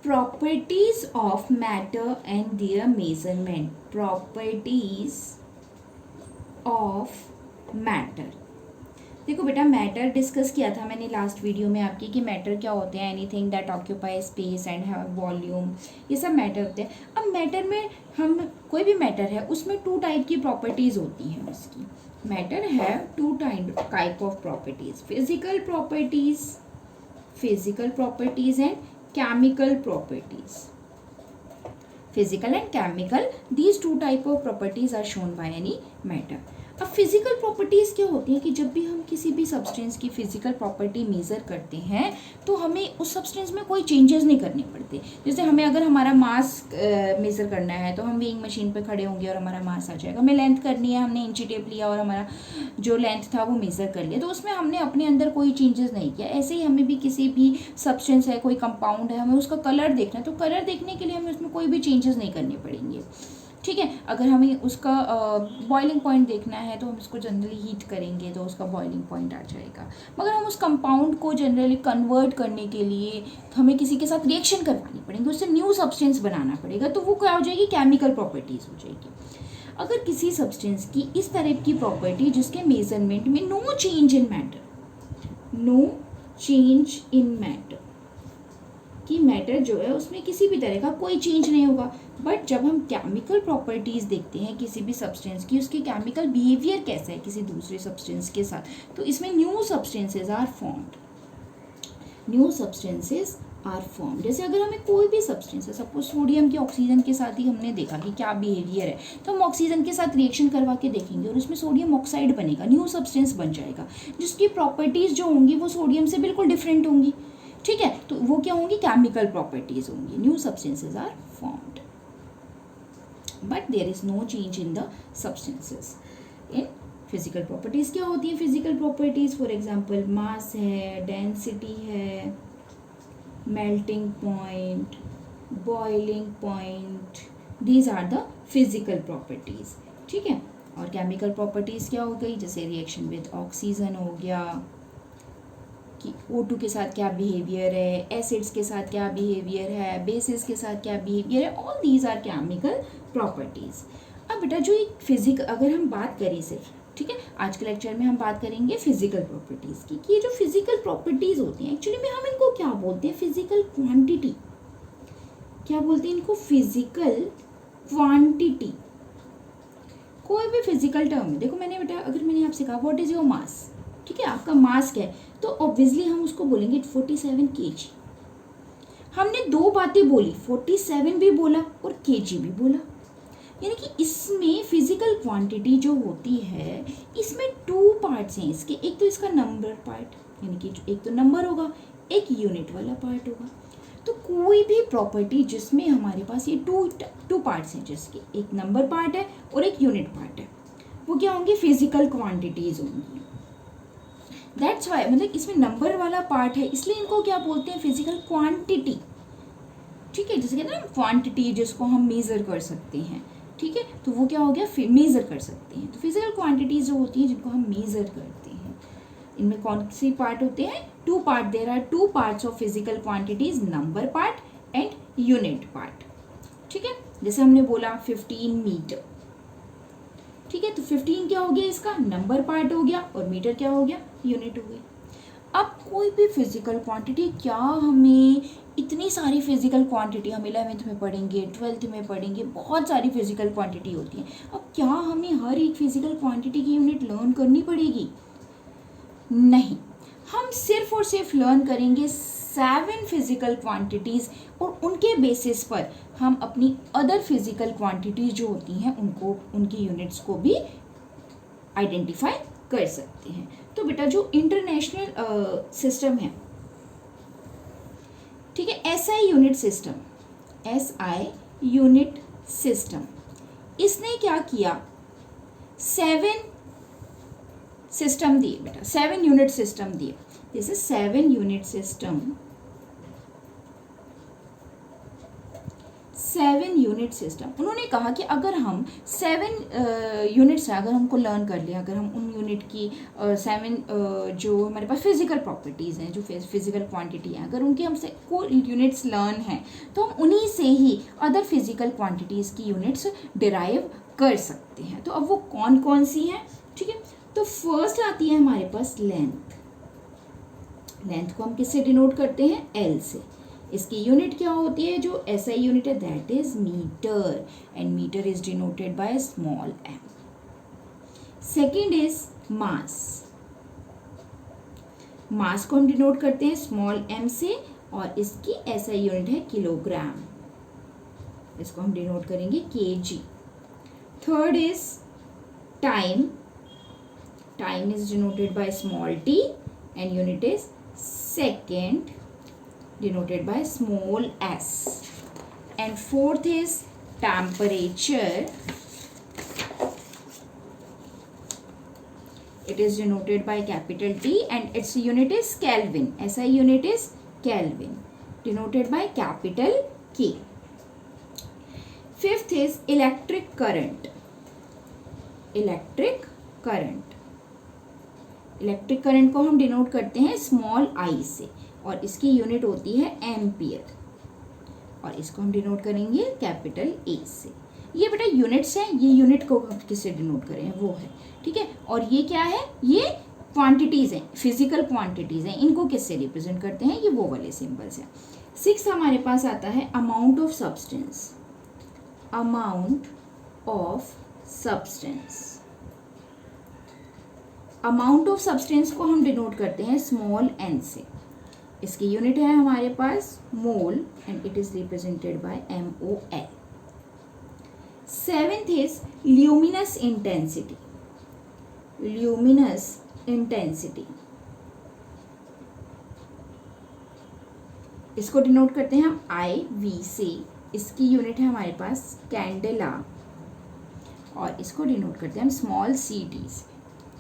Properties of matter and there measurement, properties of matter. देखो बेटा, matter discuss किया था मैंने लास्ट वीडियो में आपकी कि मैटर क्या होते हैं, anything that occupy space and have volume, ये सब मैटर होते हैं। अब मैटर में हम कोई भी मैटर है उसमें टू टाइप की प्रॉपर्टीज होती हैं उसकी। मैटर है two type of properties, physical properties and chemical properties. Physical and chemical, these two type of properties are shown by any matter. अब फिजिकल प्रॉपर्टीज़ क्या होती हैं कि जब भी हम किसी भी सब्सटेंस की फिजिकल प्रॉपर्टी मेज़र करते हैं तो हमें उस सब्सटेंस में कोई चेंजेस नहीं करने पड़ते। जैसे हमें अगर हमारा मास मेज़र करना है तो हम वेइंग मशीन पे खड़े होंगे और हमारा मास आ जाएगा। हमें लेंथ करनी है, हमने इंची टेप लिया और हमारा जो लेंथ था वो मेज़र कर लिया, तो उसमें हमने अपने अंदर कोई चेंजेस नहीं किया। ऐसे ही हमें भी किसी भी सब्सटेंस है, कोई कंपाउंड है, हमें उसका कलर देखना है तो कलर देखने के लिए हमें उसमें कोई भी चेंजेस नहीं करने पड़ेंगे। ठीक है, अगर हमें उसका बॉइलिंग पॉइंट देखना है तो हम उसको जनरली हीट करेंगे तो उसका बॉइलिंग पॉइंट आ जाएगा। मगर हम उस कंपाउंड को जनरली कन्वर्ट करने के लिए हमें किसी के साथ रिएक्शन करवानी पड़ेगी, उससे न्यू सब्सटेंस बनाना पड़ेगा, तो वो क्या हो जाएगी, केमिकल प्रॉपर्टीज़ हो जाएगी। अगर किसी सब्सटेंस की इस तरह की प्रॉपर्टी जिसके मेजरमेंट में नो चेंज इन मैटर कि मैटर जो है उसमें किसी भी तरह का कोई चेंज नहीं होगा, बट जब हम केमिकल प्रॉपर्टीज़ देखते हैं किसी भी सब्सटेंस की, उसकी केमिकल बिहेवियर कैसा है किसी दूसरे सब्सटेंस के साथ, तो इसमें न्यू सब्सटेंसेस आर फॉर्म्ड। जैसे अगर हमें कोई भी सब्सटेंस है, सपोज सोडियम की ऑक्सीजन के साथ ही हमने देखा कि क्या बिहेवियर है, तो हम ऑक्सीजन के साथ रिएक्शन करवा के देखेंगे और उसमें सोडियम ऑक्साइड बनेगा, न्यू सब्सटेंस बन जाएगा, जिसकी प्रॉपर्टीज़ जो होंगी वो सोडियम से बिल्कुल डिफरेंट होंगी। ठीक है, तो वो क्या होंगी, केमिकल प्रॉपर्टीज होंगी। New substances are formed but there is no change in the substances. In physical properties क्या होती है, physical properties for example mass है, डेंसिटी है, melting point, boiling point, these are the physical properties. ठीक है, और chemical properties क्या हो गई, जैसे रिएक्शन विद ऑक्सीजन हो गया कि O2 के साथ क्या बिहेवियर है, एसिड्स के साथ क्या बिहेवियर है, बेसिस के साथ क्या बिहेवियर है, all these are chemical properties. अब बेटा जो एक फिजिकल, अगर हम बात करें सिर्फ, ठीक है, आज के लेक्चर में हम बात करेंगे फिजिकल प्रॉपर्टीज़ की, कि ये जो फिजिकल प्रॉपर्टीज़ होती हैं एक्चुअली में हम इनको क्या बोलते हैं, फिजिकल क्वांटिटी। क्या बोलते हैं इनको, फिजिकल क्वांटिटी। कोई भी फिजिकल टर्म है, देखो मैंने बेटा अगर मैंने आपसे कहा व्हाट इज़ योर मास, ठीक है, आपका मास क्या है, तो ऑब्वियसली हम उसको बोलेंगे 47 kg। हमने दो बातें बोली, 47 भी बोला और kg भी बोला, यानी कि इसमें फिजिकल क्वांटिटी जो होती है इसमें टू पार्ट्स हैं इसके, एक तो इसका नंबर पार्ट, यानी कि एक तो नंबर होगा, एक यूनिट वाला पार्ट होगा। तो कोई भी प्रॉपर्टी जिसमें हमारे पास ये टू पार्ट्स हैं, जिसके एक नंबर पार्ट है और एक यूनिट पार्ट है, वो क्या होंगे, फिजिकल क्वांटिटीज होंगी। दैट्स वाई, मतलब इसमें नंबर वाला पार्ट है इसलिए इनको क्या बोलते हैं, फिजिकल क्वांटिटी। ठीक है, जैसे कहते हैं ना क्वांटिटी जिसको हम मेज़र कर सकते हैं, ठीक है, तो वो क्या हो गया, मेज़र कर सकते हैं। तो फिजिकल क्वांटिटीज जो होती हैं जिनको हम मेज़र करते हैं, इनमें कौन सी पार्ट होते हैं, two part. There are two parts of physical quantities, number part and unit part. ठीक है, जैसे हमने बोला 15 मीटर, ठीक है, तो 15 क्या हो गया, इसका नंबर पार्ट हो गया, और मीटर क्या हो गया, यूनिट हो गई। अब कोई भी फिजिकल क्वांटिटी, क्या हमें इतनी सारी फिजिकल क्वांटिटी हम 11th में पढ़ेंगे, 12th में पढ़ेंगे, बहुत सारी फिजिकल क्वांटिटी होती है। अब क्या हमें हर एक फिजिकल क्वांटिटी की यूनिट लर्न करनी पड़ेगी, नहीं, हम सिर्फ और सिर्फ लर्न करेंगे 7 फिजिकल क्वांटिटीज़, और उनके बेसिस पर हम अपनी अदर फिजिकल क्वांटिटीज़ जो होती हैं उनको, उनकी यूनिट्स को भी आइडेंटिफाई कर सकते हैं। तो बेटा जो इंटरनेशनल सिस्टम है, ठीक है, एसआई यूनिट सिस्टम, इसने क्या किया, 7 सिस्टम दिए बेटा, 7 यूनिट सिस्टम दिए। जैसे 7 यूनिट सिस्टम, 7 यूनिट सिस्टम। उन्होंने कहा कि अगर हम 7 यूनिट्स है अगर हमको लर्न कर लिया, अगर हम उन यूनिट की 7 जो हमारे पास फिजिकल प्रॉपर्टीज़ हैं, जो फिजिकल क्वांटिटी हैं, अगर उनके हमसे को यूनिट्स लर्न हैं तो हम उन्हीं से ही अदर फिजिकल क्वांटिटीज़ की यूनिट्स डिराइव कर सकते हैं। तो अब वो कौन कौन सी हैं, ठीक है। तो फर्स्ट आती है हमारे पास लेंथ। लेंथ को हम किससे डिनोट करते हैं, एल से। इसकी यूनिट क्या होती है, जो एसआई यूनिट है that is metre, and metre is denoted by small m. Second is mass. Mass को हम डिनोट करते हैं स्मॉल एम से, और इसकी एसआई यूनिट है किलोग्राम, इसको हम डिनोट करेंगे KG. Third is time. Time is denoted by small T, and unit is second, denoted by small s. And fourth is temperature. It is denoted by capital T, and its unit is Kelvin. SI unit is Kelvin, denoted by capital K. Fifth is electric current. Electric current. Electric current को हम denote करते हैं small I से, और इसकी unit होती है ampere, और इसको हम डिनोट करेंगे कैपिटल ए से। ये बेटा यूनिट्स हैं, ये यूनिट को हम किससे डिनोट करें वो है, ठीक है। और ये क्या है, ये क्वांटिटीज़ हैं, फिजिकल क्वांटिटीज़ हैं, इनको किससे रिप्रेजेंट करते हैं, ये वो वाले सिंबल्स हैं। 6 हमारे पास आता है amount of substance. Amount of substance. Amount of substance को हम डिनोट करते हैं स्मॉल एन से। इसकी यूनिट है हमारे पास mole, and it is represented by MOL। Seventh is luminous intensity. Luminous intensity, इसको डिनोट करते हैं हम IV से। इसकी यूनिट है हमारे पास कैंडेला, और इसको डिनोट करते हैं हम स्मॉल CT से।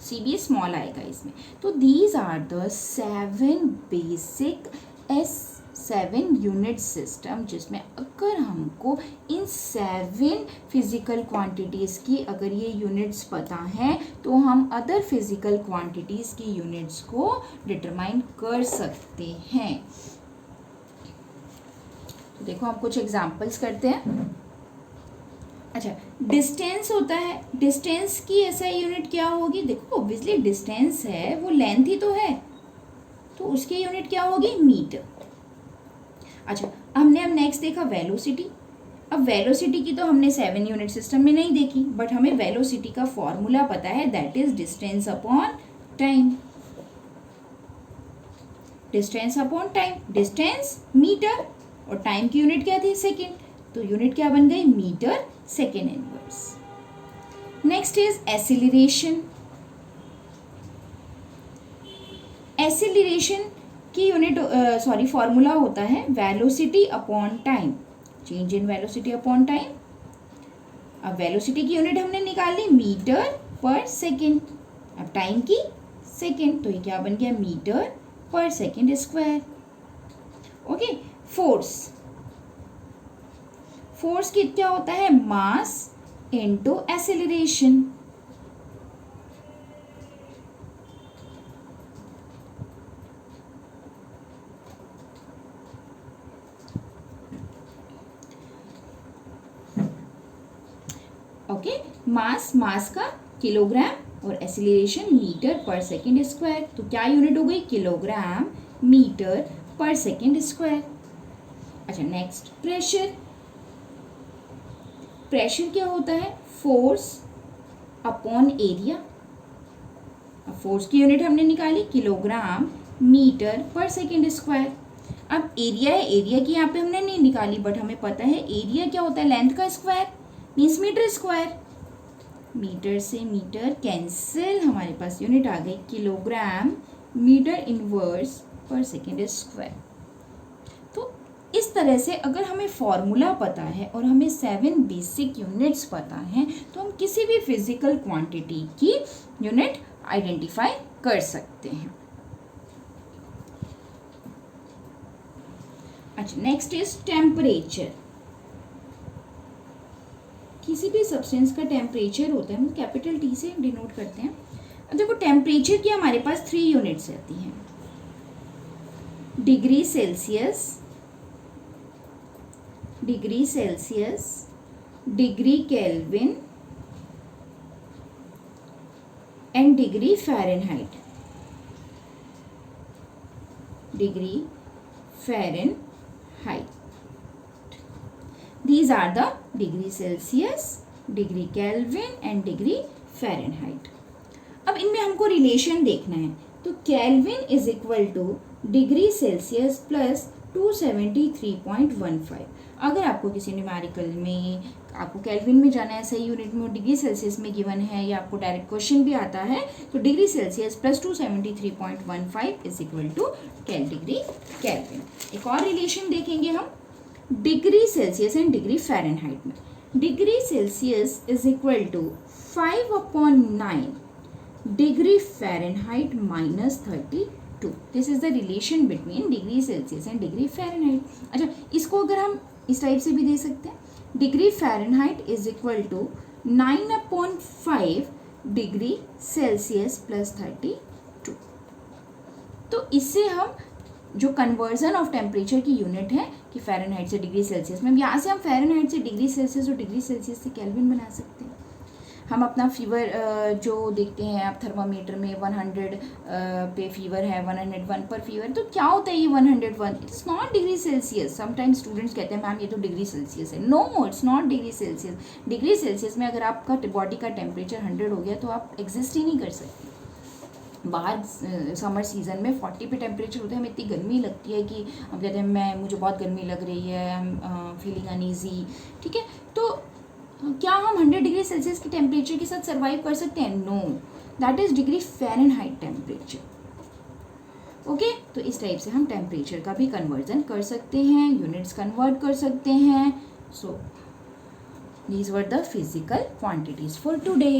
सी भी स्मॉल आएगा इसमें। तो these are the 7 basic S7 unit system, जिसमें अगर हमको इन 7 फिजिकल क्वांटिटीज़ की अगर ये यूनिट्स पता हैं तो हम अदर फिजिकल क्वांटिटीज़ की यूनिट्स को डिटरमाइन कर सकते हैं। तो देखो हम कुछ एग्जांपल्स करते हैं। अच्छा, डिस्टेंस होता है, डिस्टेंस की एसआई यूनिट क्या होगी, देखो ऑब्वियसली डिस्टेंस है वो लेंथ ही तो है, तो उसकी यूनिट क्या होगी, मीटर। अच्छा, हमने अब नेक्स्ट देखा वेलोसिटी। अब वेलोसिटी की तो हमने 7 यूनिट सिस्टम में नहीं देखी, बट हमें वेलोसिटी का फॉर्मूला पता है, that is distance upon time. Distance upon time, distance metre, और टाइम की यूनिट क्या थी, सेकेंड, तो यूनिट क्या बन गई, metre second inverse. Next is acceleration. Acceleration की यूनिट फॉर्मूला होता है velocity upon time, change in velocity upon time. अब वेलोसिटी की यूनिट हमने निकाली मीटर पर सेकेंड, अब टाइम की सेकेंड, तो ये क्या बन गया, मीटर पर second square. Okay, force. Force की क्या होता है, मास इनटू एक्सेलरेशन। ओके, मास का किलोग्राम और एक्सेलरेशन मीटर पर सेकेंड स्क्वायर, तो क्या यूनिट हो गई, किलोग्राम मीटर पर सेकेंड स्क्वायर। अच्छा, नेक्स्ट प्रेशर। प्रेशर क्या होता है, फोर्स अपॉन एरिया। अब फोर्स की यूनिट हमने निकाली किलोग्राम मीटर पर सेकेंड स्क्वायर। अब एरिया है, एरिया की यहाँ पे हमने नहीं निकाली, बट हमें पता है एरिया क्या होता है, लेंथ का square means metre square. Metre से मीटर कैंसिल, हमारे पास यूनिट आ गई किलोग्राम मीटर इनवर्स पर सेकेंड स्क्वायर। तो इस तरह से अगर हमें फॉर्मूला पता है और हमें 7 बेसिक यूनिट्स पता हैं तो हम किसी भी फिजिकल क्वांटिटी की यूनिट आइडेंटिफाई कर सकते हैं। अच्छा, नेक्स्ट इज टेम्परेचर। किसी भी सब्सटेंस का टेम्परेचर होता है, हम कैपिटल टी से डिनोट करते हैं। अब देखो टेम्परेचर की हमारे पास 3 यूनिट्स रहती हैं, degree Celsius, degree Celsius, degree kelvin and degree Fahrenheit, degree Fahrenheit. These are the degree Celsius, degree Kelvin and degree Fahrenheit. अब इनमें हमको रिलेशन देखना है, तो kelvin is equal to degree Celsius plus 273.15। अगर आपको किसी न्यूमेरिकल में आपको केल्विन में जाना है, सही यूनिट में डिग्री सेल्सियस में गिवन है, या आपको डायरेक्ट क्वेश्चन भी आता है, तो degree Celsius plus 273.15 is equal to degree Kelvin. एक और रिलेशन देखेंगे हम degree Celsius and degree Fahrenheit में। Degree Celsius is equal to 5/9 degree Fahrenheit -32। This is the relation between degree Celsius and degree Fahrenheit. अच्छा, इसको अगर हम इस टाइप से भी दे सकते हैं, degree Fahrenheit is equal to 9/5 degree Celsius plus 32। तो इससे हम जो कन्वर्जन ऑफ टेम्परेचर की यूनिट है कि फ़ारेनहाइट से डिग्री सेल्सियस में, यहाँ से हम फ़ारेनहाइट से डिग्री सेल्सियस और डिग्री सेल्सियस से केल्विन बना सकते हैं। हम अपना फीवर जो देखते हैं आप थर्मामीटर में 100 पे फीवर है, 101 पर फीवर, तो क्या होता है ये 101? It's not degree Celsius. Sometimes students कहते हैं मैम ये तो डिग्री सेल्सियस है। No, it's not degree Celsius. Degree Celsius में अगर आपका बॉडी का टेम्परेचर 100 हो गया तो आप एग्जिस्ट ही नहीं कर सकते। बाहर समर सीज़न में 40 पे टेम्परेचर होता है, हमें इतनी गर्मी लगती है कि हम कहते हैं मुझे बहुत गर्मी लग रही है, आई एम फीलिंग अनईजी। ठीक है, तो क्या हम 100 डिग्री सेल्सियस के टेम्परेचर के साथ सर्वाइव कर सकते हैं? No, that is degree Fahrenheit temperature. Okay, तो इस टाइप से हम टेम्परेचर का भी कन्वर्जन कर सकते हैं, यूनिट्स कन्वर्ट कर सकते हैं। So these were the physical quantities for today.